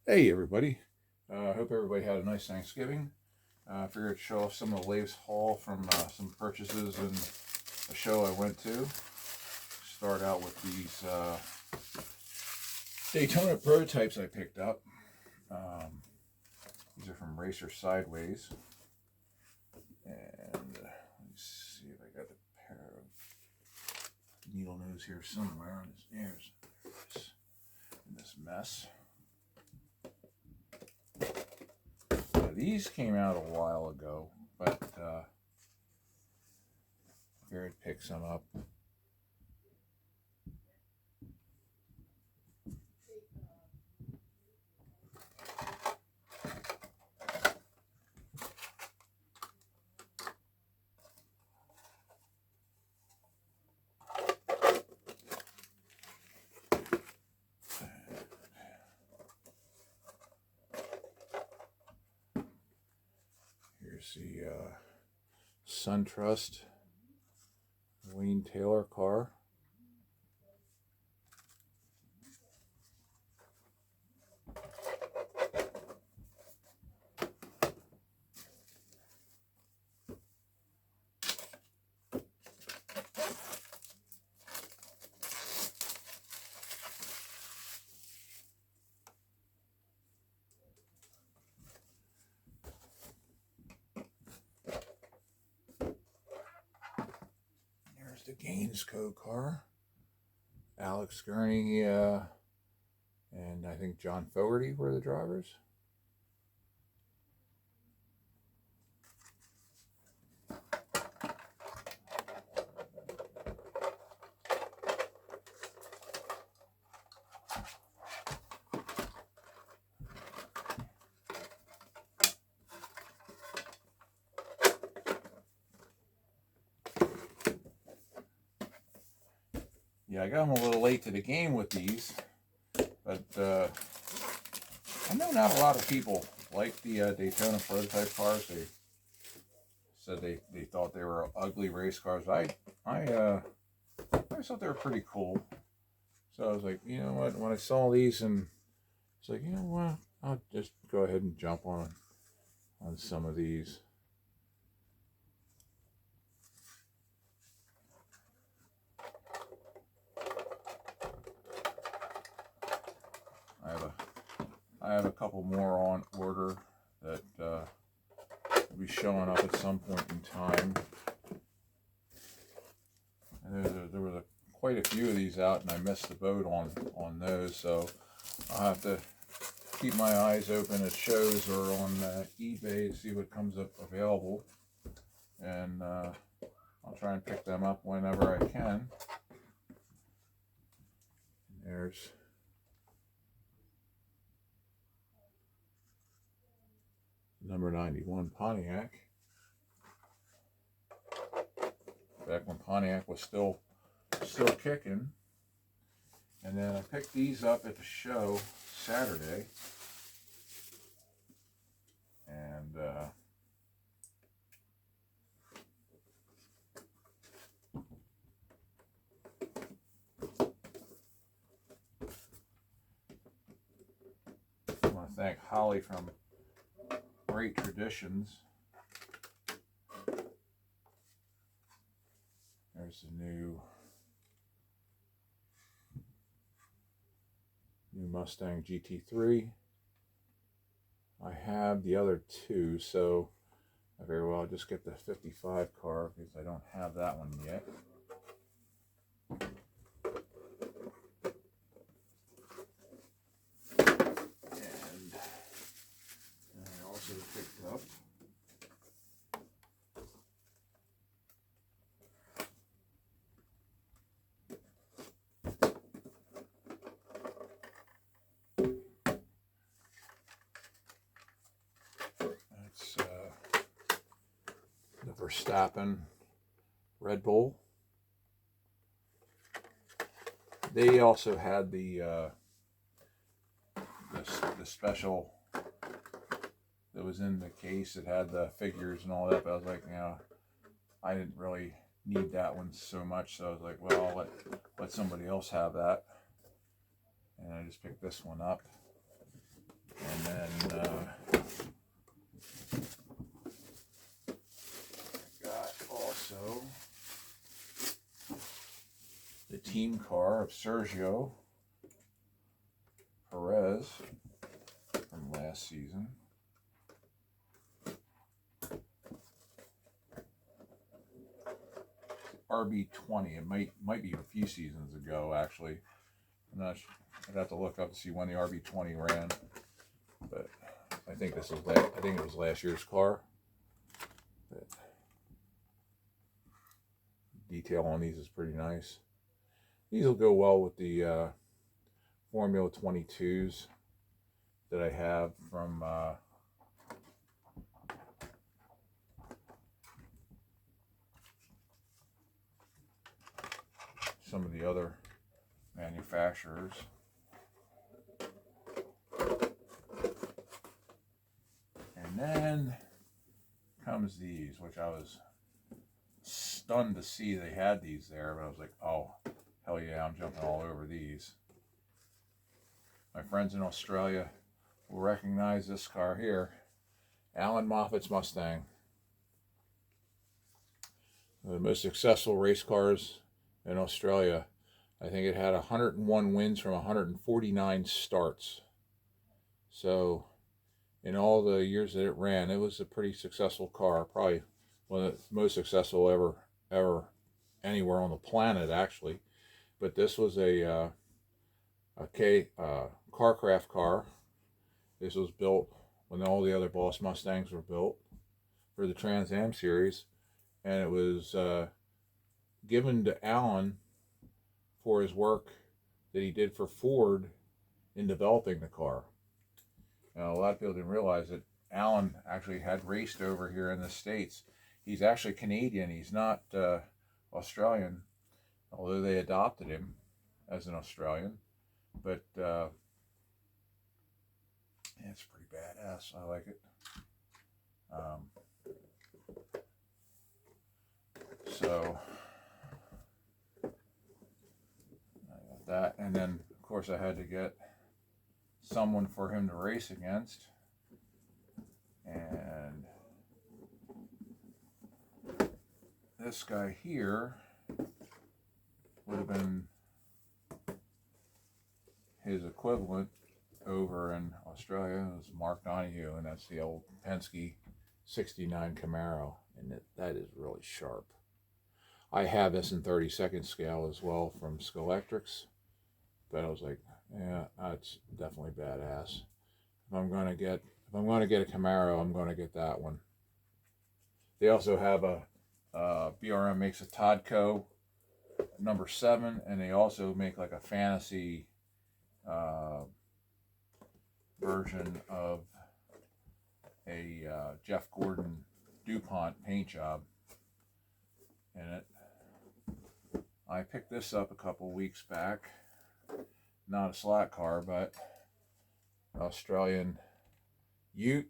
Hey everybody, I hope everybody had a nice Thanksgiving. I figured to show off some of the latest haul from some purchases and a show I went to. Start out with these Daytona prototypes I picked up. These are from Racer Sideways. And let's see if I got a pair of needle nose here somewhere on his ears. In this mess. These came out a while ago, but I figured I'd pick some up. Here's the SunTrust Wayne Taylor car. There's the Gainsco car. Alex Gurney and I think John Fogerty were the drivers. Yeah, I got them a little late to the game with these, but I know not a lot of people like the Daytona prototype cars. They said they thought they were ugly race cars. I thought they were pretty cool. So I was like, you know what? When I saw these, and it's like, you know what? I'll just go ahead and jump on some of these. I have a couple more on order that will be showing up at some point in time. And there was quite a few of these out, and I missed the boat on those. So I'll have to keep my eyes open at shows or on eBay to see what comes up available, and I'll try and pick them up whenever I can. There's number 91 Pontiac. Back when Pontiac was still kicking. And then I picked these up at the show Saturday. And I want to thank Holly from Great Traditions. There's the new Mustang GT3. I have the other two, so I very well just get the 55 car because I don't have that one yet. And I also picked up the Verstappen Red Bull. They also had the special that was in the case. It had the figures and all that, but I was like, you know, I didn't really need that one so much, so I was like, well, I'll let somebody else have that. And I just picked this one up. And then got also the team car of Sergio Perez from last season. RB20. It might be a few seasons ago, actually. I'm not sure. I'd have to look up to see when the RB20 ran, but I think this was it was last year's car. But detail on these is pretty nice. These will go well with the Formula 22s that I have from some of the other manufacturers. And then comes these, which I was stunned to see they had these there, but I was like, oh, hell yeah, I'm jumping all over these. My friends in Australia will recognize this car here. Alan Moffat's Mustang. The most successful race cars in Australia. I think it had 101 wins from 149 starts. So in all the years that it ran, it was a pretty successful car. Probably one of the most successful ever anywhere on the planet, actually. But this was a Carcraft car. This was built when all the other Boss Mustangs were built for the Trans Am series, and it was given to Alan for his work that he did for Ford in developing the car. Now, a lot of people didn't realize that Alan actually had raced over here in the States. He's actually Canadian. He's not Australian, although they adopted him as an Australian. But yeah, it's pretty badass. I like it. So I got that, and then of course I had to get someone for him to race against, and this guy here would have been his equivalent over in Australia. It was Mark Donohue, and that's the old Penske 69 Camaro, and that is really sharp. I have this in 32nd scale as well from Skelectrics, but I was like, yeah, that's definitely badass. If I'm going to get a Camaro, I'm going to get that one. They also have BRM makes a Todco number 7, and they also make like a fantasy version of a Jeff Gordon DuPont paint job in it. I picked this up a couple weeks back. Not a slot car, but Australian Ute,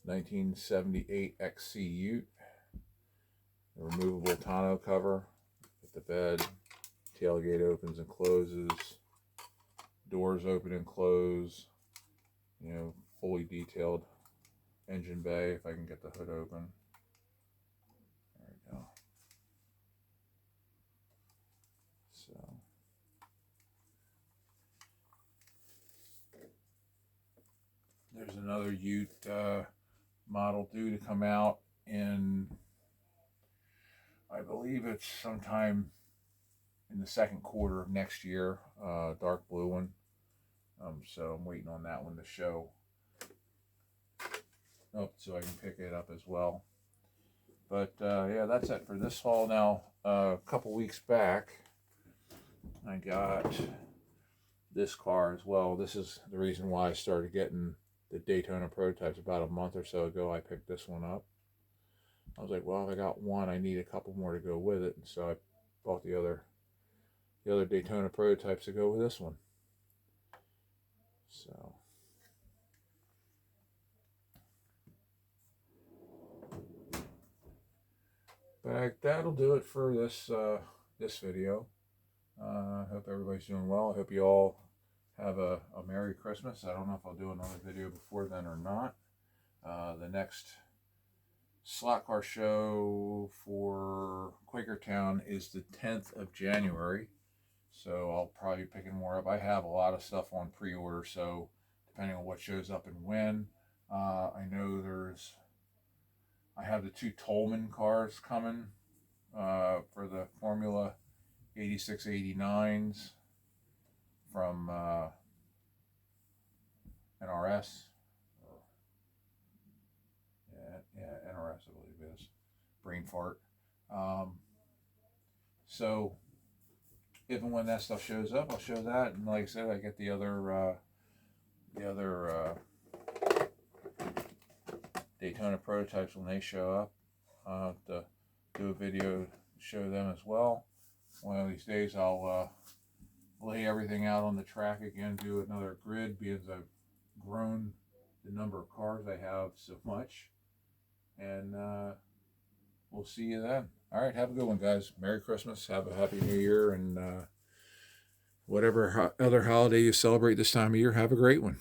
1978 XC Ute. A removable tonneau cover with the bed. Tailgate opens and closes. Doors open and close. You know, fully detailed engine bay, if I can get the hood open. There we go. So there's another Ute model due to come out in, I believe it's sometime in the second quarter of next year, dark blue one. So I'm waiting on that one to show up so I can pick it up as well. But yeah, that's it for this haul. Now, a couple weeks back, I got this car as well. This is the reason why I started getting the Daytona prototypes. About a month or so ago, I picked this one up. I was like, well, if I got one, I need a couple more to go with it. And so I bought the other Daytona prototypes to go with this one. So but that'll do it for this this video. I hope everybody's doing well. I hope you all have a Merry Christmas. I don't know if I'll do another video before then or not. The next slot car show for Quakertown is the 10th of January. So I'll probably be picking more up. I have a lot of stuff on pre-order, so depending on what shows up and when. I know I have the 2 Tolman cars coming for the Formula 86 89s from NRS. Yeah, NRS, I believe it is. Brain fart. So if and when that stuff shows up, I'll show that. And like I said, I get the other Daytona prototypes when they show up. I'll have to do a video to show them as well. One of these days I'll lay everything out on the track again, do another grid, because I've grown the number of cars I have so much. And we'll see you then. All right, have a good one, guys. Merry Christmas. Have a Happy New Year. And whatever other holiday you celebrate this time of year, have a great one.